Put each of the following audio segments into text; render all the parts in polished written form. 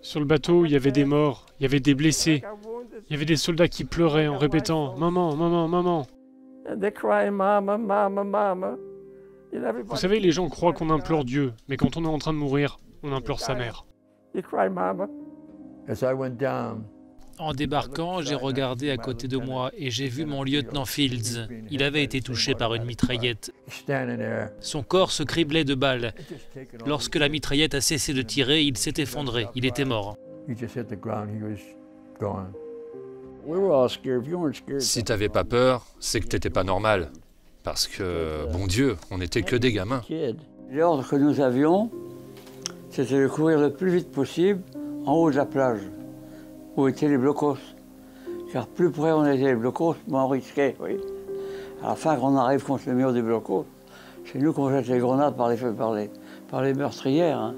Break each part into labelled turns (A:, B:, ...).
A: Sur le bateau, il y avait des morts, il y avait des blessés, il y avait des soldats qui pleuraient en répétant « Maman, maman, maman ». Vous savez, les gens croient qu'on implore Dieu, mais quand on est en train de mourir, on implore sa mère.
B: En débarquant, j'ai regardé à côté de moi et j'ai vu mon lieutenant Fields. Il avait été touché par une mitraillette. Son corps se criblait de balles. Lorsque la mitraillette a cessé de tirer, il s'est effondré. Il était mort.
C: Si t'avais pas peur, c'est que t'étais pas normal. Parce que, bon Dieu, on n'était que des gamins.
D: L'ordre que nous avions, c'était de courir le plus vite possible en haut de la plage, où étaient les blocos. Car plus près on était des blocos, moins on risquait. Oui. À la fin, quand on arrive contre le mur des blocos, c'est nous qu'on jette les grenades par les meurtrières. Hein.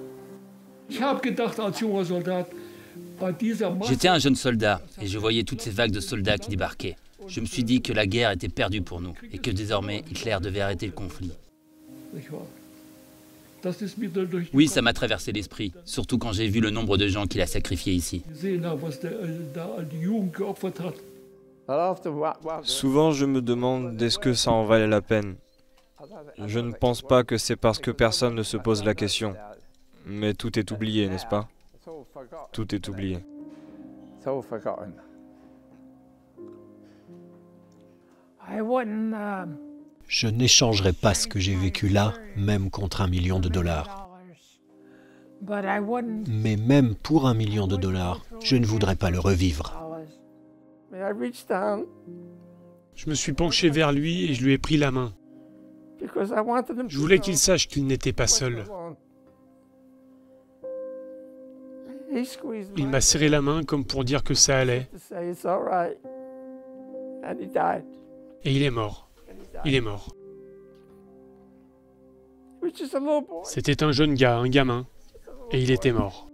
E: J'étais un jeune soldat et je voyais toutes ces vagues de soldats qui débarquaient. Je me suis dit que la guerre était perdue pour nous et que désormais Hitler devait arrêter le conflit. Oui, ça m'a traversé l'esprit, surtout quand j'ai vu le nombre de gens qu'il a sacrifiés ici.
F: Souvent, je me demande est-ce que ça en valait la peine. Je ne pense pas que c'est parce que personne ne se pose la question. Mais tout est oublié, n'est-ce pas? Tout est oublié.
G: Je n'échangerai pas ce que j'ai vécu là, même contre $1 million. Mais même pour $1 million, je ne voudrais pas le revivre.
A: Je me suis penché vers lui et je lui ai pris la main. Je voulais qu'il sache qu'il n'était pas seul. Il m'a serré la main comme pour dire que ça allait. Et il est mort. Il est mort. C'était un jeune gars, un gamin. Et il était mort.